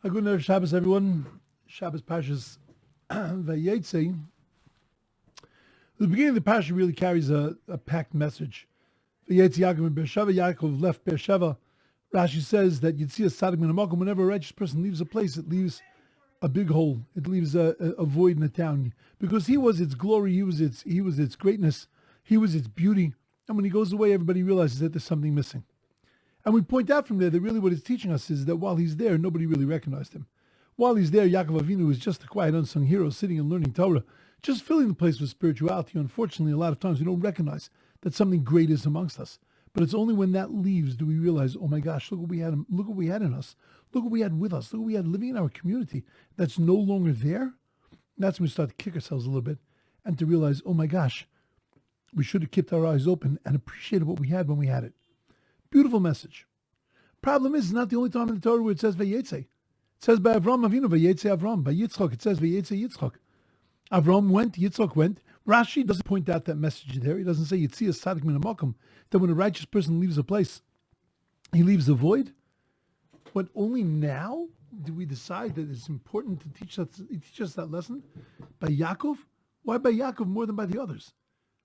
Good night, Shabbos, everyone. Shabbos Parshas Vayeitzei. The beginning of the Parsha really carries a packed message. Vayeitzei Yaakov and Beersheva. Yaakov left Beersheva. Rashi says that you'd see a tzaddik min hamakom. Whenever a righteous person leaves a place, it leaves a big hole. It leaves a void in the town, because he was its glory. He was its greatness. He was its beauty. And when he goes away, everybody realizes that there's something missing. And we point out from there that really what it's teaching us is that while he's there, nobody really recognized him. While he's there, Yaakov Avinu is just a quiet, unsung hero sitting and learning Torah, just filling the place with spirituality. Unfortunately, a lot of times we don't recognize that something great is amongst us. But it's only when that leaves do we realize, oh my gosh, look what we had. Look what we had in us. Look what we had with us. Look what we had living in our community. That's no longer there. That's when we start to kick ourselves a little bit and to realize, oh my gosh, we should have kept our eyes open and appreciated what we had when we had it. Beautiful message. Problem is, it's not the only time in the Torah where it says Vayeitzei. It says by Avram Avinu, Vayeitzei Avram. By Yitzchak, it says Vayeitzei Yitzchak. Avram went, Yitzchak went. Rashi doesn't point out that message there. He doesn't say Yitzi as tzaddik min hamakom, that when a righteous person leaves a place, he leaves a void. But only now do we decide that it's important to teach us that lesson? By Yaakov? Why by Yaakov more than by the others?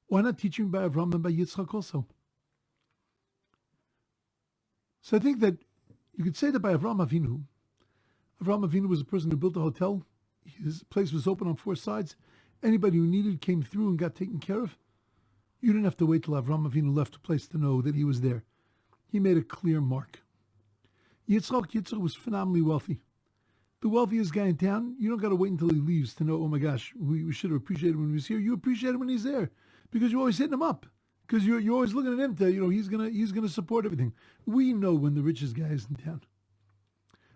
Why not teach him by Avram and by Yitzchak also? So I think that you could say that by Avraham Avinu was a person who built a hotel. His place was open on four sides. Anybody who needed came through and got taken care of. You didn't have to wait till Avraham Avinu left a place to know that he was there. He made a clear mark. Yitzchak was phenomenally wealthy. The wealthiest guy in town, you don't got to wait until he leaves to know, oh my gosh, we should have appreciated him when he was here. You appreciate him when he's there because you're always hitting him up. Because you're always looking at him to, he's gonna support everything. We know when the richest guy is in town.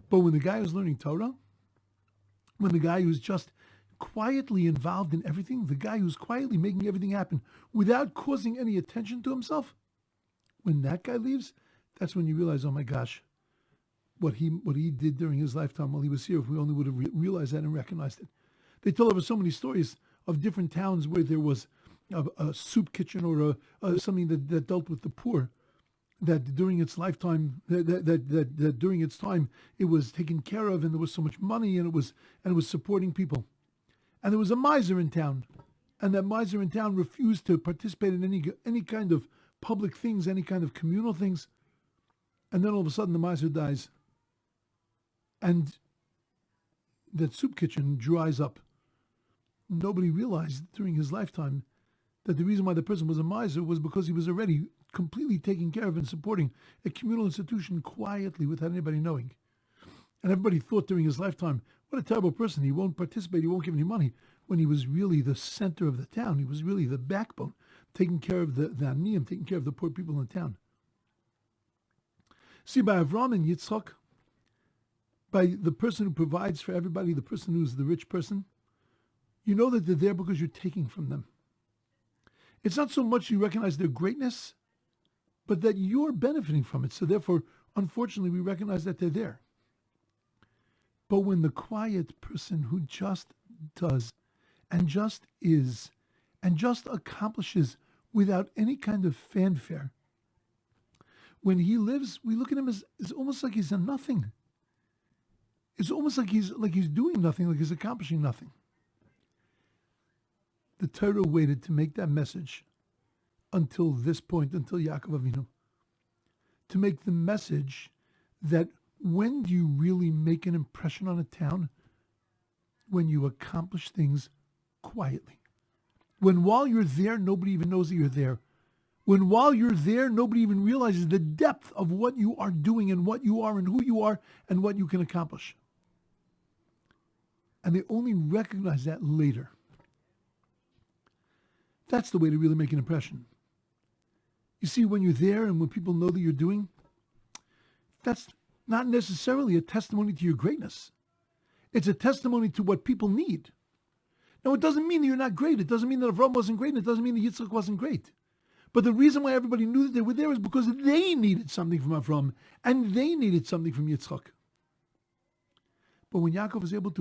But when the guy who's learning Torah, when the guy who's just quietly involved in everything, the guy who's quietly making everything happen without causing any attention to himself, when that guy leaves, that's when you realize, oh my gosh, what he did during his lifetime while he was here, if we only would have realized that and recognized it. They tell us so many stories of different towns where there was a soup kitchen or something that dealt with the poor, that during its lifetime, that during its time, it was taken care of, and there was so much money, and it was supporting people. And there was a miser in town, and that miser in town refused to participate in any kind of public things, any kind of communal things. And then all of a sudden the miser dies, and that soup kitchen dries up. Nobody realized during his lifetime that the reason why the person was a miser was because he was already completely taking care of and supporting a communal institution quietly without anybody knowing. And everybody thought during his lifetime, what a terrible person, he won't participate, he won't give any money, when he was really the center of the town. He was really the backbone, taking care of the aniyim, taking care of the poor people in town. See, by Avram and Yitzchak, by the person who provides for everybody, the person who's the rich person, you know that they're there because you're taking from them. It's not so much you recognize their greatness, but that you're benefiting from it. So therefore, unfortunately, we recognize that they're there. But when the quiet person who just does and just is and just accomplishes without any kind of fanfare, when he lives, we look at him as it's almost like he's a nothing. It's almost like he's doing nothing, like he's accomplishing nothing. The Torah waited to make that message until this point, until Yaakov Avinu, to make the message that when do you really make an impression on a town? When you accomplish things quietly. When while you're there, nobody even knows that you're there. When while you're there, nobody even realizes the depth of what you are doing and what you are and who you are and what you can accomplish. And they only recognize that later. That's the way to really make an impression. You see, when you're there and when people know that you're doing, that's not necessarily a testimony to your greatness. It's a testimony to what people need. Now, it doesn't mean that you're not great. It doesn't mean that Avram wasn't great. And it doesn't mean that Yitzchak wasn't great. But the reason why everybody knew that they were there is because they needed something from Avram and they needed something from Yitzchak. But when Yaakov was able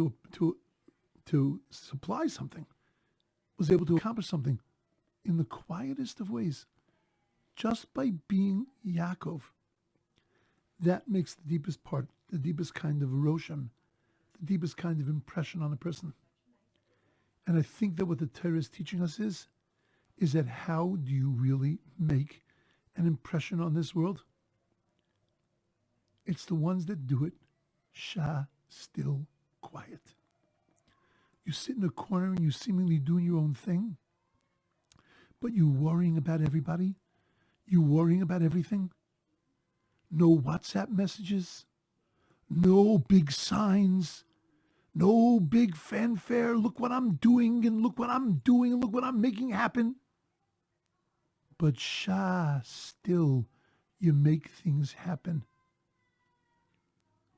to supply something, was able to accomplish something in the quietest of ways, just by being Yaakov, that makes the deepest part, the deepest kind of roshem the deepest kind of impression on a person. And I think that what the Torah is teaching us is that how do you really make an impression on this world? It's the ones that do it still, quiet. You sit in a corner and you seemingly doing your own thing, but you worrying about everybody. You worrying about everything. No WhatsApp messages. No big signs. No big fanfare. Look what I'm doing and look what I'm doing and look what I'm making happen. But still, you make things happen.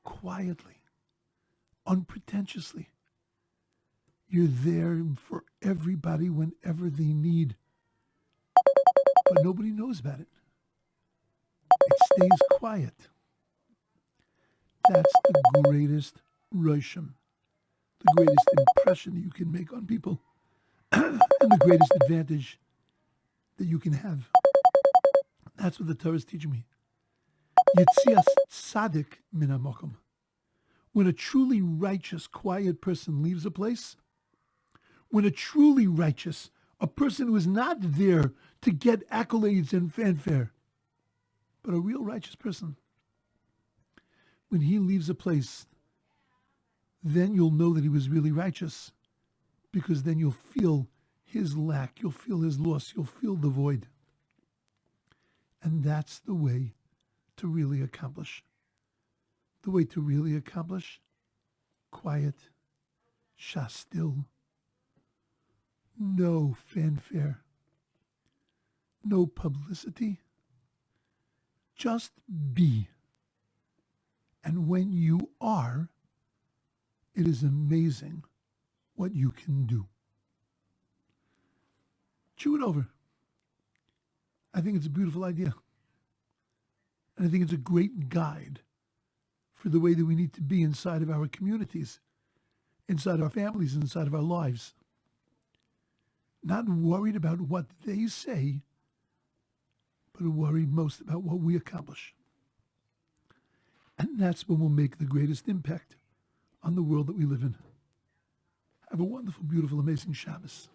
Quietly. Unpretentiously. You're there for everybody whenever they need. But nobody knows about it. It stays quiet. That's the greatest Rosham, the greatest impression that you can make on people, and the greatest advantage that you can have. That's what the Torah is teaching me. Yitzias tzaddik min hamokom. When a truly righteous, quiet person leaves a place, when a truly righteous, a person who is not there to get accolades and fanfare, but a real righteous person, when he leaves a place, then you'll know that he was really righteous, because then you'll feel his lack, you'll feel his loss, you'll feel the void. And that's the way to really accomplish. The way to really accomplish, quiet, still, no fanfare, no publicity, just be. And when you are, it is amazing what you can do. Chew it over. I think it's a beautiful idea. And I think it's a great guide for the way that we need to be inside of our communities, inside our families, inside of our lives. Not worried about what they say, but worried most about what we accomplish. And that's when we'll make the greatest impact on the world that we live in. Have a wonderful, beautiful, amazing Shabbos.